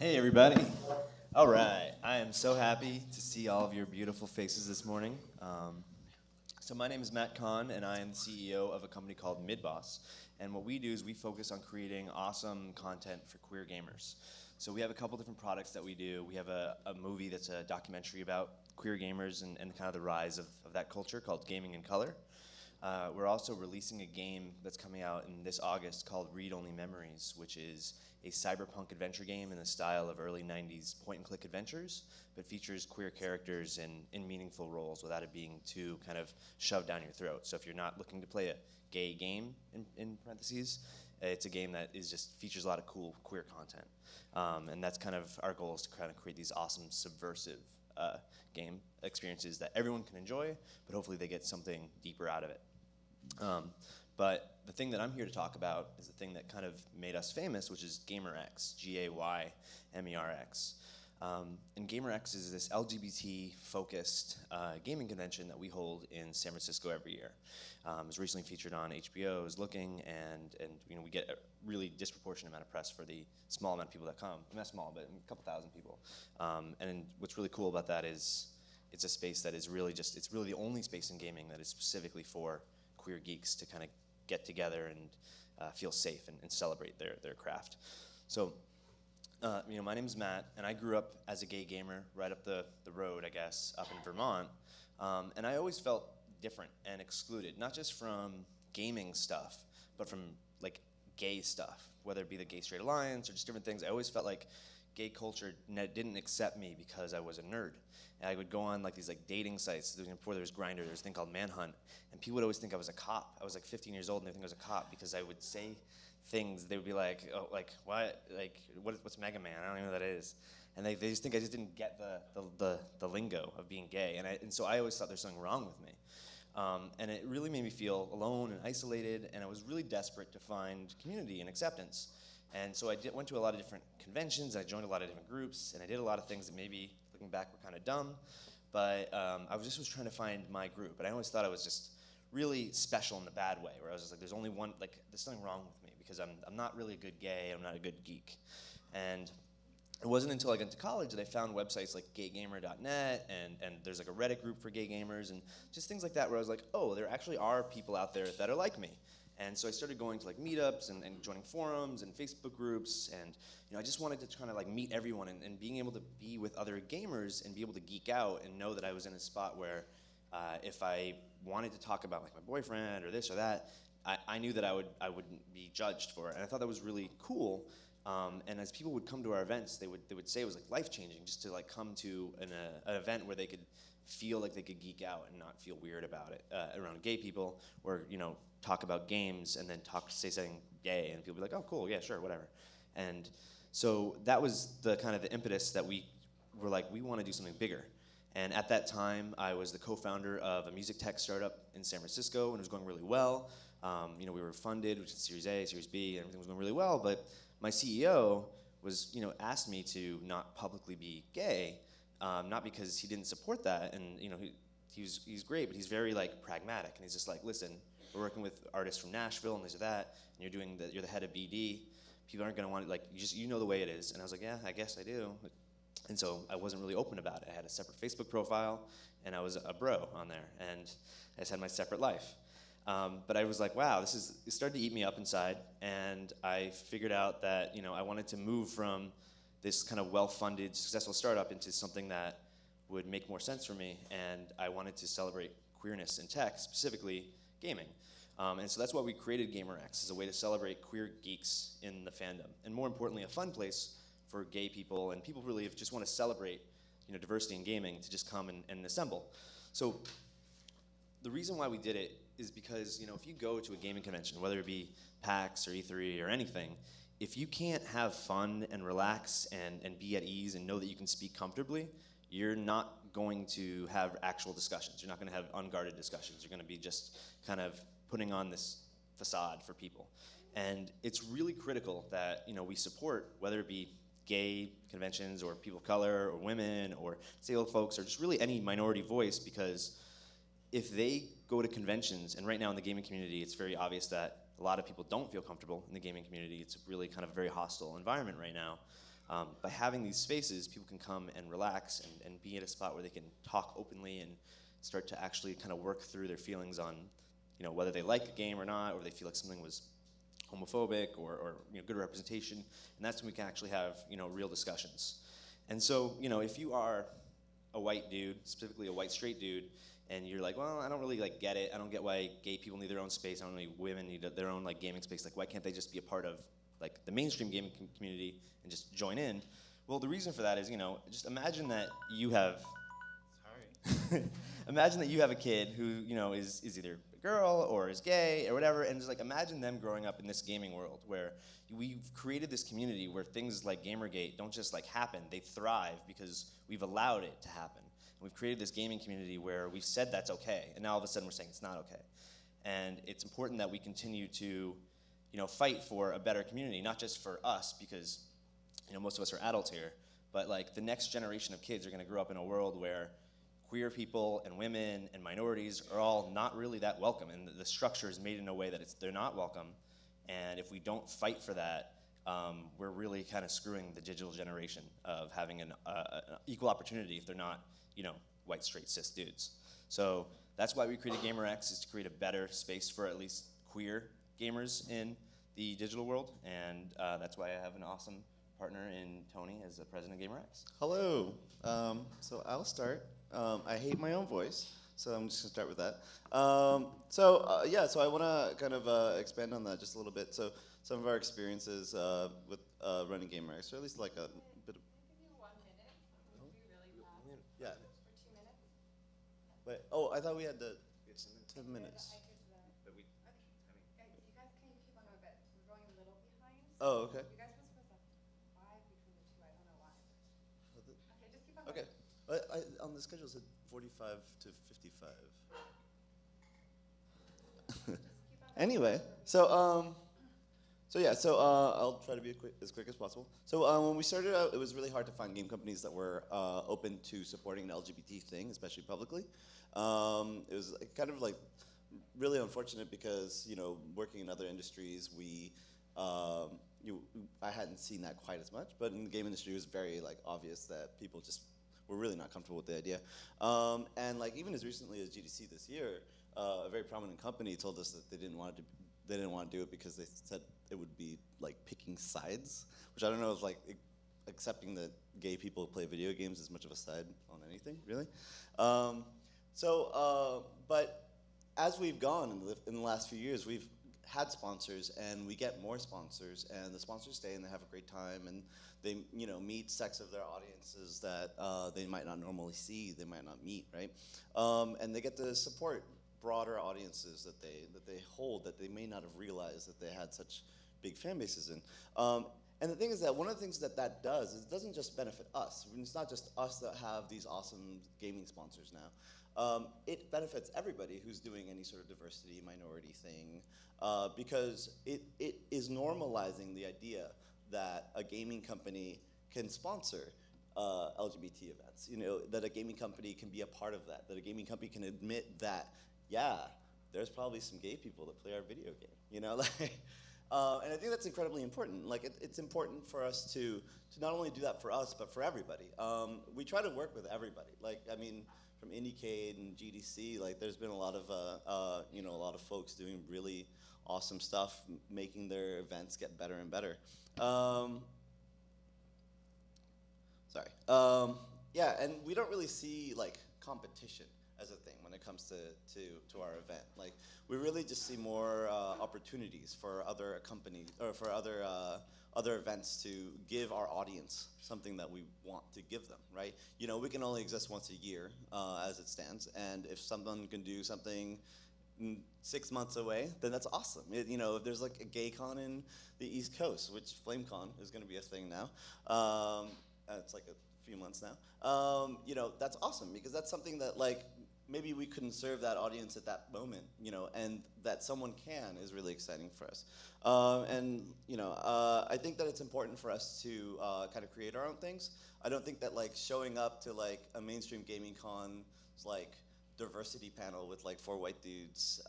Hey everybody. All right, I am so happy to see all of your beautiful faces this morning. So my name is Matt Conn, and I am the CEO of a company called MidBoss. And what we do is we focus on creating awesome content for queer gamers. So we have a couple different products that we do. We have a movie that's a documentary about queer gamers and kind of the rise of that culture called Gaming in Color. We're also releasing a game that's coming out in this August called Read Only Memories, which is a cyberpunk adventure game in the style of early 90s point-and-click adventures, but features queer characters in meaningful roles without it being too kind of shoved down your throat. So if you're not looking to play a gay game, in parentheses, it's a game that is just features a lot of cool queer content. And that's kind of our goal, is to kind of create these awesome subversive game experiences that everyone can enjoy, but hopefully they get something deeper out of it. But the thing that I'm here to talk about is the thing that kind of made us famous, which is GaymerX, GaymerX. And GaymerX is this LGBT-focused gaming convention that we hold in San Francisco every year. It was recently featured on HBO, is Looking, and you know, we get a really disproportionate amount of press for the small amount of people that come. Not small, but a couple thousand people. And what's really cool about that is it's a space that is really just, it's really the only space in gaming that is specifically for queer geeks to kind of get together and feel safe and celebrate their craft. So, you know, my name is Matt, and I grew up as a gay gamer right up the road, I guess, up in Vermont. And I always felt different and excluded, not just from gaming stuff, but from like gay stuff, whether it be the Gay Straight Alliance or just different things. I always felt like gay culture didn't accept me because I was a nerd. And I would go on like these like dating sites. Before there was Grindr, there was a thing called Manhunt, and people would always think I was a cop. I was like 15 years old, and they think I was a cop because I would say things. They would be like, "Oh, like what? Like what's Mega Man? I don't even know what that is." And they just think I just didn't get the lingo of being gay. And so I always thought there's something wrong with me. And it really made me feel alone and isolated, and I was really desperate to find community and acceptance. And so I went to a lot of different conventions, I joined a lot of different groups, and I did a lot of things that maybe, looking back, were kind of dumb. But I was trying to find my group, and I always thought I was just really special in the bad way, where I was just like, there's only one, like, there's something wrong with me, because I'm not really a good gay, I'm not a good geek. And it wasn't until I got into college that I found websites like gaygamer.net, and there's like a Reddit group for gay gamers, and just things like that, where I was like, oh, there actually are people out there that are like me. And so I started going to like meetups and joining forums and Facebook groups, and you know, I just wanted to kind of like meet everyone and being able to be with other gamers and be able to geek out and know that I was in a spot where if I wanted to talk about like my boyfriend or this or that, I knew that I wouldn't be judged for it. And I thought that was really cool. And as people would come to our events, they would say it was like life-changing just to like come to an event where they could feel like they could geek out and not feel weird about it around gay people, or you know, talk about games and then say something gay, and people be like, oh cool, yeah, sure, whatever. And so that was the kind of the impetus that we were like, we want to do something bigger. And at that time, I was the co-founder of a music tech startup in San Francisco, and it was going really well. You know, we were funded, which is Series A, Series B, and everything was going really well, but my CEO was, you know, asked me to not publicly be gay, not because he didn't support that, and you know, he's great, but he's very like pragmatic, and he's just like, listen, we're working with artists from Nashville and this or that, and you're the head of BD. People aren't gonna want it, like, you know the way it is. And I was like, yeah, I guess I do. And so I wasn't really open about it. I had a separate Facebook profile, and I was a bro on there, and I just had my separate life. But I was like, wow, it started to eat me up inside, and I figured out that, you know, I wanted to move from this kind of well-funded, successful startup into something that would make more sense for me, and I wanted to celebrate queerness in tech, specifically gaming. And so that's why we created GaymerX, as a way to celebrate queer geeks in the fandom, and more importantly, a fun place for gay people and people really just want to celebrate, you know, diversity in gaming, to just come and assemble. So the reason why we did it is because, you know, if you go to a gaming convention, whether it be PAX or E3 or anything, if you can't have fun and relax and be at ease and know that you can speak comfortably, you're not going to have actual discussions. You're not going to have unguarded discussions. You're going to be just kind of putting on this facade for people. And it's really critical that, you know, we support, whether it be gay conventions or people of color or women or disabled folks or just really any minority voice, because if they go to conventions, and right now in the gaming community, it's very obvious that a lot of people don't feel comfortable in the gaming community. It's really kind of a very hostile environment right now. By having these spaces, people can come and relax and be at a spot where they can talk openly and start to actually kind of work through their feelings on, whether they like a game or not, or they feel like something was homophobic or good representation, and that's when we can actually have real discussions. And so if you are a white dude, specifically a white straight dude, and you're like, well, I don't really get it. I don't get why gay people need their own space. I don't know why women need their own gaming space. Why can't they just be a part of the mainstream gaming community and just join in? Well, the reason for that is just imagine that you have. Sorry. Imagine that you have a kid who is either a girl or is gay or whatever, and just imagine them growing up in this gaming world where we've created this community where things like Gamergate don't just happen. They thrive because we've allowed it to happen. We've created this gaming community where we've said that's okay, and now all of a sudden we're saying it's not okay. And it's important that we continue to, fight for a better community, not just for us, because, most of us are adults here, but the next generation of kids are going to grow up in a world where queer people and women and minorities are all not really that welcome, and the structure is made in a way that they're not welcome. And if we don't fight for that, we're really kind of screwing the digital generation of having an equal opportunity if they're not white, straight, cis dudes. So that's why we created GaymerX, is to create a better space for at least queer gamers in the digital world, and that's why I have an awesome partner in Toni as the president of GaymerX. Hello. So I'll start. I hate my own voice, so I'm just gonna start with that. So I want to kind of expand on that just a little bit. So some of our experiences with running GaymerX, or at least a bit of. Yeah. Wait. Oh, I thought we had the 10 minutes. Oh, okay. You guys were supposed to have 5 between the two. I don't know why. Okay, just keep on going. Okay. On the schedule it said 45 to 55. Anyway, so I'll try to be as quick as possible. So when we started out, it was really hard to find game companies that were open to supporting an LGBT thing, especially publicly. It was kind of really unfortunate because working in other industries, I hadn't seen that quite as much, but in the game industry, it was very obvious that people just were really not comfortable with the idea. And even as recently as GDC this year, a very prominent company told us that they didn't want to do it because they said it would be picking sides, which I don't know if accepting that gay people play video games is much of a side on anything, really. But as we've gone in the last few years, we've had sponsors, and we get more sponsors, and the sponsors stay and they have a great time, and they meet sects of their audiences that they might not normally see, they might not meet, right? And they get to support broader audiences that they hold that they may not have realized that they had such big fan bases in. And the thing is that one of the things that does is it doesn't just benefit us. I mean, it's not just us that have these awesome gaming sponsors now. It benefits everybody who's doing any sort of diversity, minority thing, because it is normalizing the idea that a gaming company can sponsor LGBT events. That a gaming company can be a part of that a gaming company can admit that, yeah, there's probably some gay people that play our video game. And I think that's incredibly important. It's important for us to not only do that for us, but for everybody. We try to work with everybody. From Indiecade and GDC, there's been a lot of folks doing really awesome stuff, making their events get better and better. Yeah, and we don't really see competition as a thing when it comes to our event. We really just see more opportunities for other companies or for other events to give our audience something that we want to give them, right? We can only exist once a year as it stands, and if someone can do something 6 months away, then that's awesome. If there's a gay con in the East Coast, which FlameCon is going to be a thing now, it's a few months now, that's awesome, because that's something that maybe we couldn't serve that audience at that moment, and that someone can is really exciting for us. I think that it's important for us to kind of create our own things. I don't think that showing up to a mainstream gaming con's diversity panel with 4 white dudes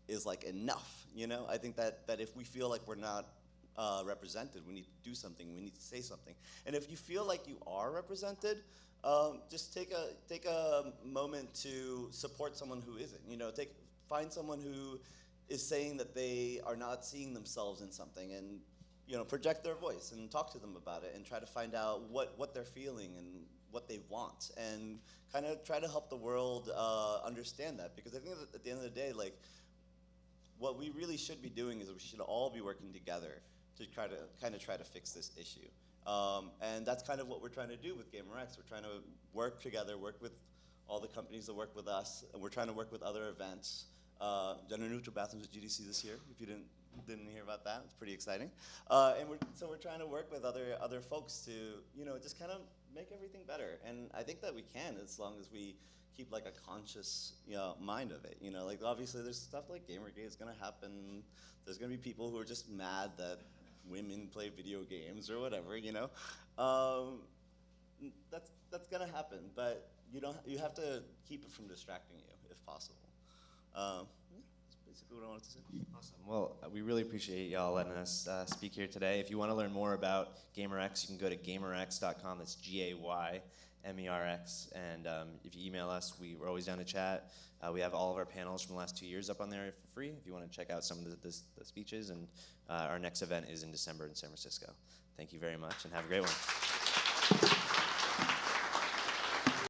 is enough. I think that if we feel we're not represented. We need to do something. We need to say something. And if you feel like you are represented, just take a moment to support someone who isn't. You know, find someone who is saying that they are not seeing themselves in something, and you know, project their voice and talk to them about it, and try to find out what they're feeling and what they want, and kind of try to help the world understand that. Because I think that at the end of the day, like, what we really should be doing is we should all be working together to try to fix this issue. And that's kind of what we're trying to do with GaymerX. We're trying to work together, work with all the companies that work with us, and we're trying to work with other events. Gender neutral bathrooms at GDC this year. If you didn't hear about that, it's pretty exciting. And we're trying to work with other folks to, you know, just kind of make everything better. And I think that we can, as long as we keep like a conscious, you know, mind of it. You know, like obviously there's stuff like Gamergate is gonna happen. There's gonna be people who are just mad that women play video games or whatever. You know, that's gonna happen. But you have to keep it from distracting you if possible. Yeah, that's basically what I wanted to say. Awesome. Well, we really appreciate y'all letting us speak here today. If you want to learn more about GaymerX, you can go to GaymerX.com. That's GaymerX. And if you email us, we're always down to chat. We have all of our panels from the last 2 years up on there for free if you want to check out some of the speeches. And our next event is in December in San Francisco. Thank you very much, and have a great one.